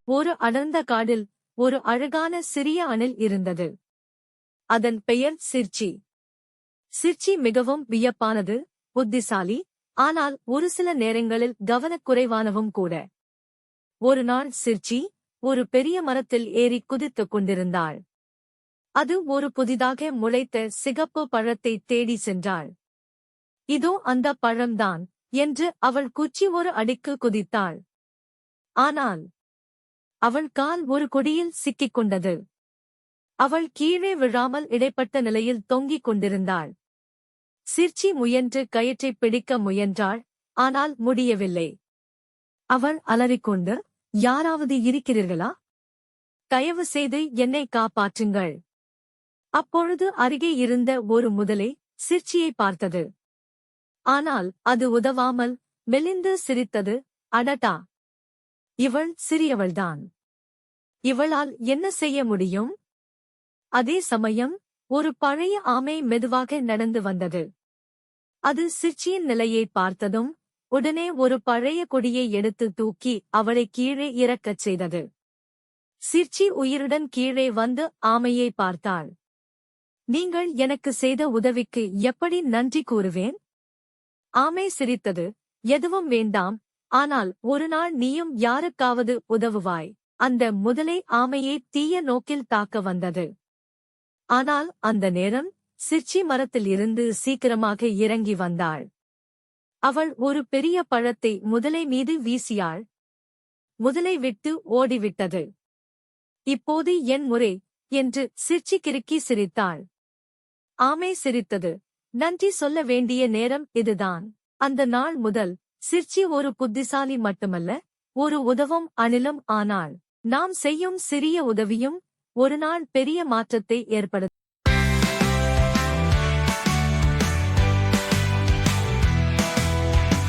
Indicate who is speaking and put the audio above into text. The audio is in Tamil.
Speaker 1: ஒரு அடர்ந்த காடில் ஒரு அழகான சிறிய அணில் இருந்தது. அதன் பெயர் சிர்ச்சி. சிர்ச்சி மிகவும் வியப்பானது, புத்திசாலி, ஆனால் ஒரு சில நேரங்களில் கவனக்குறைவானவும் கூட. ஒரு நாள் சிர்ச்சி ஒரு பெரிய மரத்தில் ஏறி குதித்துக் கொண்டிருந்தாள். அது ஒரு புதிதாக முளைத்த சிகப்பு பழத்தை தேடி சென்றாள். இதோ அந்த பழம்தான் என்று அவள் குச்சி ஒரு அடிக்கு குதித்தாள். ஆனால் அவள் கால் ஒரு கொடியில் சிக்கிக் கொண்டது. அவள் கீழே விழாமல் இடைப்பட்ட நிலையில் தொங்கிக் கொண்டிருந்தாள். சிர்ச்சி முயன்று கயிற்றைப் பிடிக்க முயன்றாள், ஆனால் முடியவில்லை. அவள் அலறிக்கொண்டு, யாராவது இருக்கிறீர்களா? தயவு செய்து என்னை காப்பாற்றுங்கள். அப்பொழுது அருகே இருந்த ஒரு முதலை சிர்ச்சியை பார்த்தது. ஆனால் அது உதவாமல் மெலிந்து சிரித்தது. அடடா, இவள் சிறியவள்தான். இவளால் என்ன செய்ய முடியும்? அதே சமயம் ஒரு பழைய ஆமை மெதுவாக நடந்து வந்தது. அது சிர்ச்சியின் நிலையை பார்த்ததும் உடனே ஒரு பழைய கொடியை எடுத்து தூக்கி அவளை கீழே இறக்கச் செய்தது. சிர்ச்சி உயிருடன் கீழே வந்து ஆமையை பார்த்தாள். நீங்கள் எனக்கு செய்த உதவிக்கு எப்படி நன்றி கூறுவேன்? ஆமை சிரித்தது. எதுவும் வேண்டாம், ஆனால் ஒரு நாள் நீயும் யாருக்காவது உதவுவாய். அந்த முதலை ஆமையை தீய நோக்கில் தாக்க வந்தது. ஆனால் அந்த நேரம் சிர்ச்சி மரத்தில் இருந்து சீக்கிரமாக இறங்கி வந்தாள். அவள் ஒரு பெரிய பழத்தை முதலை மீது வீசியாள். முதலை விட்டு ஓடிவிட்டது. இப்போது என் முறை என்று சிர்ச்சி கிறுக்கி சிரித்தாள். ஆமை சிரித்தது. நன்றி சொல்ல வேண்டிய நேரம் இதுதான். அந்த நாள் முதல் சிர்ச்சி ஒரு புத்திசாலி மட்டுமல்ல, ஒரு உதவும் அணிலும் ஆனாள். நாம் செய்யும் சிறிய உதவியும் ஒரு நாள் பெரிய மாற்றத்தை ஏற்படுத்தும்.